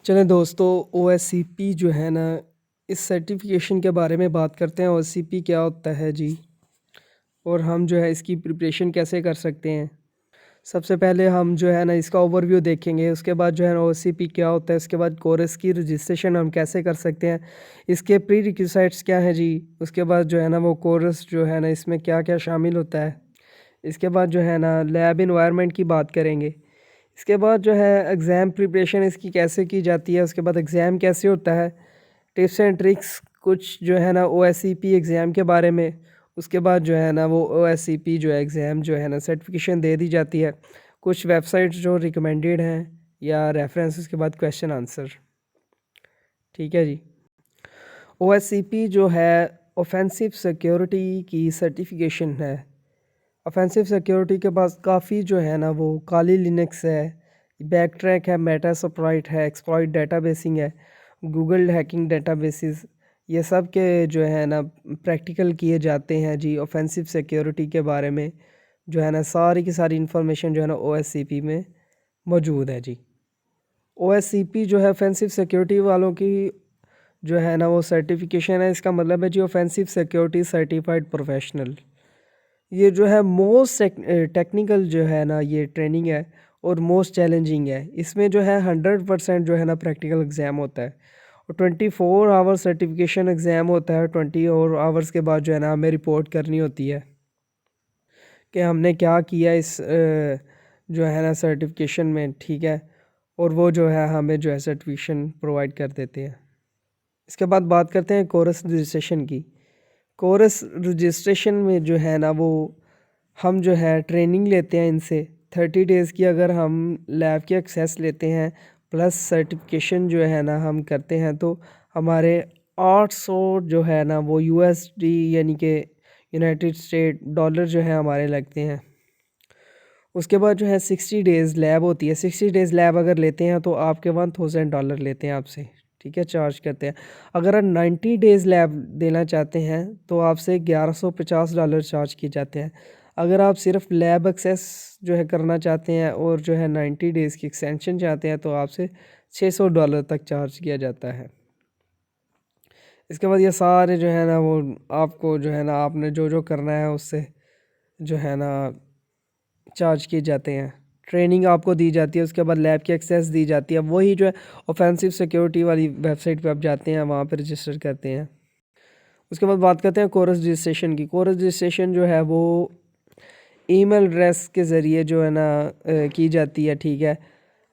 चलें दोस्तों, ओएससीपी जो है ना, इस सर्टिफिकेशन के बारे में बात करते हैं। ओएससीपी क्या होता है जी, और हम जो है इसकी प्रिपरेशन कैसे कर सकते हैं। सबसे पहले हम जो है ना इसका ओवरव्यू देखेंगे, उसके बाद जो है ना ओएससीपी क्या होता है, उसके बाद कोर्स की रजिस्ट्रेशन हम कैसे कर सकते हैं, इसके प्री रिक्विजिट्स क्या हैं जी, उसके बाद जो है ना वो कोर्स जो है ना इसमें क्या क्या शामिल होता है। इसके बाद जो है ना लैब इन्वायरमेंट की बात करेंगे। इसके बाद जो है एग्ज़ाम प्रिपरेशन इसकी कैसे की जाती है, उसके बाद एग्ज़ाम कैसे होता है, टिप्स एंड ट्रिक्स कुछ जो है ना ओएससीपी एग्ज़ाम के बारे में। उसके बाद जो है ना वो ओएससीपी जो है एग्ज़ाम जो है ना सर्टिफिकेशन दे दी जाती है। कुछ वेबसाइट्स जो रिकमेंडेड हैं या रेफरेंस, उसके बाद क्वेश्चन आंसर। ठीक है जी। ओएससीपी जो है ऑफेंसिव सिक्योरिटी की सर्टिफिकेशन है। ऑफेंसिव सिक्योरिटी के पास काफ़ी जो है ना वो काली लिनक्स है, बैक ट्रैक है, मेटास्प्लॉइट है, एक्सप्लॉइट डेटाबेसिंग है, गूगल हैकिंग डेटाबेसेस, ये सब के जो है ना प्रैक्टिकल किए जाते हैं जी। ऑफेंसिव सिक्योरिटी के बारे में जो है ना सारी की सारी इंफॉर्मेशन जो है ना ओएससीपी में मौजूद है जी। ओएससीपी जो है ऑफेंसिव सिक्योरिटी वालों की जो है ना वो सर्टिफिकेशन है। इसका मतलब है जी ऑफेंसिव सिक्योरिटी सर्टिफाइड प्रोफेशनल। ये जो है मोस्ट टेक्निकल जो है ना ये ट्रेनिंग है और मोस्ट चैलेंजिंग है। इसमें जो है 100% जो है ना प्रैक्टिकल एग्ज़ाम होता है और 24 आवर सर्टिफिकेशन एग्ज़ाम होता है। 20 आवर्स के बाद जो है ना हमें रिपोर्ट करनी होती है कि हमने क्या किया इस जो है ना सर्टिफिकेशन में। ठीक है, और वो जो है हमें जो है सर्टिफिकेशन प्रोवाइड कर देते हैं। इसके बाद बात करते हैं कोर्स रजिस्ट्रेशन की। कोर्स रजिस्ट्रेशन में जो है ना वो हम जो है ट्रेनिंग लेते हैं इनसे 30 डेज़ की। अगर हम लैब की एक्सेस लेते हैं प्लस सर्टिफिकेशन जो है ना हम करते हैं तो हमारे 800 जो है ना वो यूएसडी यानी कि यूनाइटेड स्टेट डॉलर जो है हमारे लगते हैं। उसके बाद जो है 60 डेज़ लैब होती है। 60 डेज़ लैब अगर लेते हैं तो आपके $1000 लेते हैं आपसे। ठीक है, चार्ज करते हैं। अगर आप 90 डेज़ लैब देना चाहते हैं तो आपसे $1150 चार्ज किए जाते हैं। अगर आप सिर्फ लैब एक्सेस जो है करना चाहते हैं और जो है 90 डेज़ की एक्सटेंशन चाहते हैं तो आपसे $600 तक चार्ज किया जाता है। इसके बाद ये सारे जो है ना वो आपको जो है ना आपने जो जो करना है उससे जो है ना चार्ज किए जाते हैं। ट्रेनिंग आपको दी जाती है, उसके बाद लैब की एक्सेस दी जाती है। वही जो है ऑफेंसिव सिक्योरिटी वाली वेबसाइट पे आप जाते हैं, वहाँ पे रजिस्टर करते हैं। उसके बाद बात करते हैं कोर्स रजिस्ट्रेशन की। कोर्स रजिस्ट्रेशन जो है वो ईमेल एड्रेस के ज़रिए जो है ना की जाती है। ठीक है,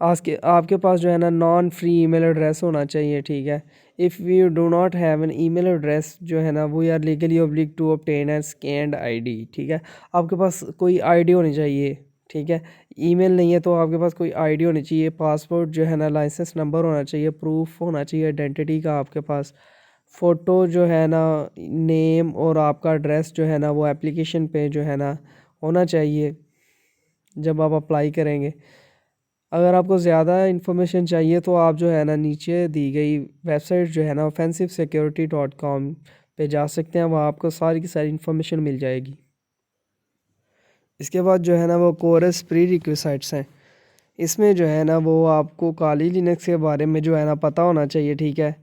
आपके पास जो है ना नॉन फ्री ईमेल एड्रेस होना चाहिए। ठीक है, if you do not have an email address जो है ना we are legally oblige to obtain an scanned ID. ठीक है, आपके पास कोई आईडी होनी चाहिए। ठीक है, ईमेल नहीं है तो आपके पास कोई आईडी होनी चाहिए। पासपोर्ट जो है ना लाइसेंस नंबर होना चाहिए, प्रूफ होना चाहिए आइडेंटिटी का आपके पास। फ़ोटो जो है ना नेम और आपका एड्रेस जो है ना वो एप्लीकेशन पे जो है ना होना चाहिए जब आप अप्लाई करेंगे। अगर आपको ज़्यादा इन्फॉर्मेशन चाहिए तो आप जो है ना नीचे दी गई वेबसाइट जो है ना offensivesecurity.com पे जा सकते हैं, वहाँ आपको सारी की सारी इन्फॉर्मेशन मिल जाएगी। इसके बाद जो है ना वो कोर्स प्री रिक्विजिट्स हैं। इसमें जो है ना वो आपको काली लिनक्स के बारे में जो है ना पता होना चाहिए। ठीक है,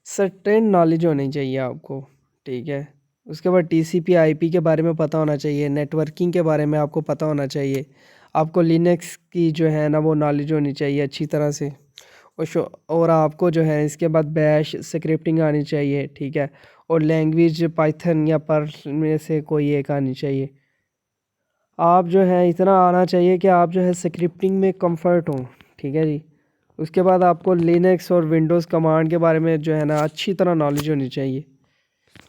सर्टेन नॉलेज होनी चाहिए आपको। ठीक है, उसके बाद टीसीपी आईपी के बारे में पता होना चाहिए, नेटवर्किंग के बारे में आपको पता होना चाहिए, आपको लिनक्स की जो है ना वो नॉलेज होनी चाहिए अच्छी तरह से। और आपको जो है इसके बाद बैश स्क्रिप्टिंग आनी चाहिए। ठीक है, और लैंग्वेज पाइथन या पर्ल में से कोई एक आनी चाहिए। आप जो है इतना आना चाहिए कि आप जो है स्क्रिप्टिंग में कंफर्ट हों। ठीक है जी। उसके बाद आपको लिनक्स और विंडोज़ कमांड के बारे में जो है ना अच्छी तरह नॉलेज होनी चाहिए।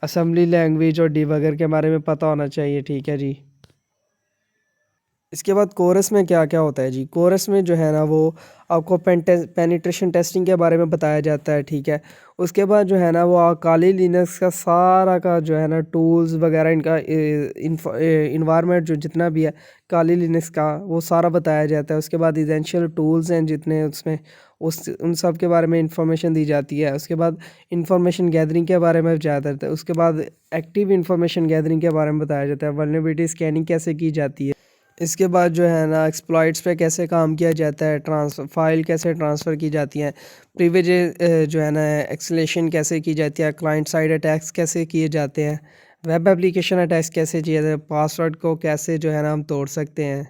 असेंबली लैंग्वेज और डिबगर के बारे में पता होना चाहिए। ठीक है जी। इसके बाद कोरस में क्या क्या होता है जी। कोरस में जो है ना वो आपको पेनिट्रेशन टेस्टिंग के बारे में बताया जाता है। ठीक है, उसके बाद जो है ना वो काली लिनक्स का सारा का जो है ना टूल्स वगैरह इनका इन्वायरमेंट जो जितना भी है काली लिनक्स का वो सारा बताया जाता है। उसके बाद इसेंशियल टूल्स हैं जितने उसमें उन सब के बारे में इंफॉर्मेशन दी जाती है। उसके बाद इंफॉर्मेशन गैदरिंग के बारे में बताया जाता है। उसके बाद एक्टिव इंफॉर्मेशन गैदरिंग के बारे में बताया जाता है। वल्नरेबिलिटी स्कैनिंग कैसे की जाती है। इसके बाद जो है ना एक्सप्लॉइट्स पे कैसे काम किया जाता है, फाइल कैसे ट्रांसफ़र की जाती हैं, प्रिविलेज जो है ना एक्सलेशन कैसे की जाती है, क्लाइंट साइड अटैक्स कैसे किए जाते हैं, वेब एप्लीकेशन अटैक्स कैसे किए जाते हैं, पासवर्ड को कैसे जो है ना हम तोड़ सकते हैं।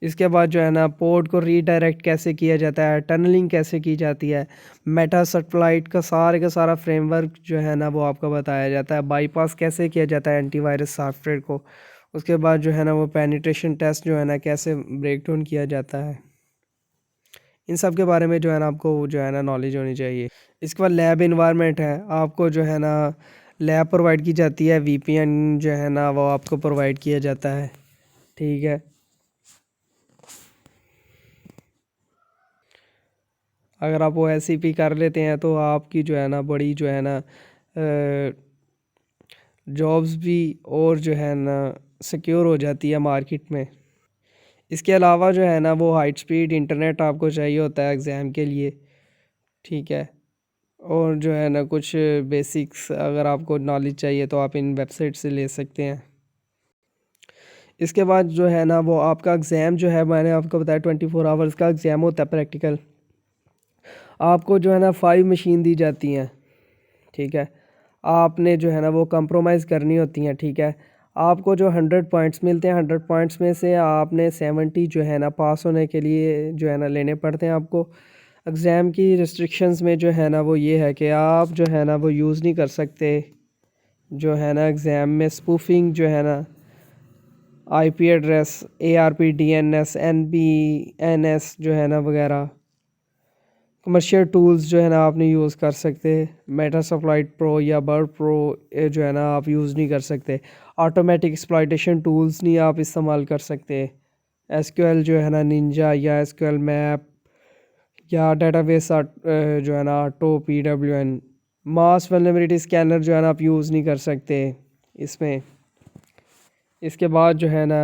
इसके बाद जो है ना पोर्ट को रीडायरेक्ट कैसे किया जाता है, टनलिंग कैसे की जाती है, मेटा सैटेलाइट का सारा फ्रेमवर्क जो है ना वो आपको बताया जाता है, बाईपास कैसे किया जाता है एंटीवायरस सॉफ्टवेयर को। उसके बाद जो है ना वो पेनिट्रेशन टेस्ट जो है ना कैसे ब्रेक डाउन किया जाता है। इन सब के बारे में जो है ना आपको जो है ना नॉलेज होनी चाहिए। इसके बाद लैब इन्वायरमेंट है, आपको जो है ना लैब प्रोवाइड की जाती है, वीपीएन जो है ना वो आपको प्रोवाइड किया जाता है। ठीक है, अगर आप वो एससीपी कर लेते हैं तो आपकी जो है ना बड़ी जो है ना जॉब्स भी और जो है ना सिक्योर हो जाती है मार्केट में। इसके अलावा जो है ना वो हाई स्पीड इंटरनेट आपको चाहिए होता है एग्ज़ाम के लिए। ठीक है, और जो है ना कुछ बेसिक्स अगर आपको नॉलेज चाहिए तो आप इन वेबसाइट से ले सकते हैं। इसके बाद जो है ना वो आपका एग्ज़ाम जो है मैंने आपको बताया 24 आवर्स का एग्ज़ाम होता है प्रैक्टिकल। आपको जो है ना 5 मशीन दी जाती हैं। ठीक है, आपने जो है ना वो कंप्रोमाइज़ करनी होती हैं। ठीक है, आपको जो 100 पॉइंट्स मिलते हैं, 100 पॉइंट्स में से आपने 70 जो है ना पास होने के लिए जो है ना लेने पड़ते हैं आपको। एग्ज़ाम की रिस्ट्रिक्शंस में जो है ना वो ये है कि आप जो है ना वो यूज़ नहीं कर सकते जो है ना एग्ज़ाम में स्पूफिंग जो है ना आईपी एड्रेस, एआरपी, डीएनएस, एनबीएनएस जो है ना वगैरह कमर्शियल टूल्स जो है ना आप नहीं यूज़ कर सकते। मेटासप्लाइट प्रो या बर्ड प्रो जो है ना आप यूज़ नहीं कर सकते। ऑटोमेटिक एक्सप्लॉइटेशन टूल्स नहीं आप इस्तेमाल कर सकते। एसक्यूएल जो है ना निंजा या एसक्यूएल मैप या डेटाबेस जो है ना ऑटो पीडब्ल्यूएन, मास वल्नरेबिलिटी स्कैनर जो है ना आप यूज़ नहीं कर सकते इसमें। इसके बाद जो है ना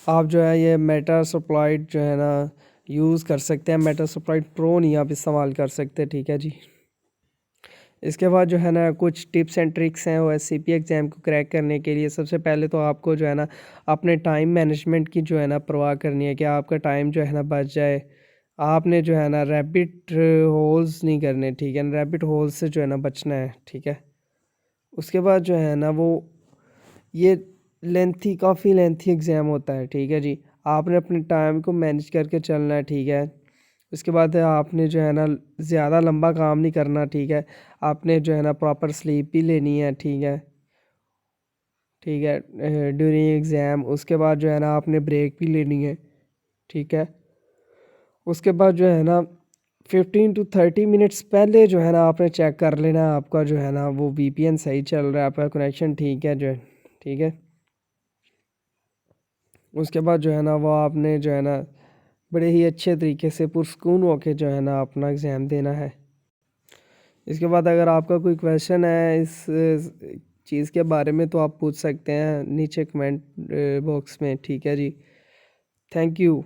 आप जो है ये मेटासप्लाइट जो है ना यूज़ कर सकते हैं, मेटासप्लाइट प्रो नहीं आप इस्तेमाल कर सकते। ठीक है जी। इसके बाद जो है ना कुछ टिप्स एंड ट्रिक्स हैं वो एससीपी एग्ज़ाम को क्रैक करने के लिए। सबसे पहले तो आपको जो है ना अपने टाइम मैनेजमेंट की जो है ना परवाह करनी है कि आपका टाइम जो है ना बच जाए। आपने जो है ना रैबिट होल्स नहीं करने। ठीक है, रैबिट होल्स से जो है ना बचना है। ठीक है, उसके बाद जो है ना वो ये काफ़ी लेंथी एग्ज़ाम होता है। ठीक है जी, आपने अपने टाइम को मैनेज करके चलना है। ठीक है, उसके बाद आपने जो है ना ज़्यादा लंबा काम नहीं करना। ठीक है, आपने जो है ना प्रॉपर स्लीप भी लेनी है। ठीक है, ठीक है, ड्यूरिंग एग्ज़ाम। उसके बाद जो है ना आपने ब्रेक भी लेनी है। ठीक है, उसके बाद जो है ना 15 to 30 मिनट्स पहले जो है ना आपने चेक कर लेना है आपका जो है ना वो वीपीएन सही चल रहा है, आपका कनेक्शन ठीक है जो है। ठीक है, उसके बाद जो है ना वो आपने जो है ना बड़े ही अच्छे तरीके से पुरस्कून होके जो है ना अपना एग्ज़ाम देना है। इसके बाद अगर आपका कोई क्वेश्चन है इस चीज़ के बारे में तो आप पूछ सकते हैं नीचे कमेंट बॉक्स में। ठीक है जी, थैंक यू।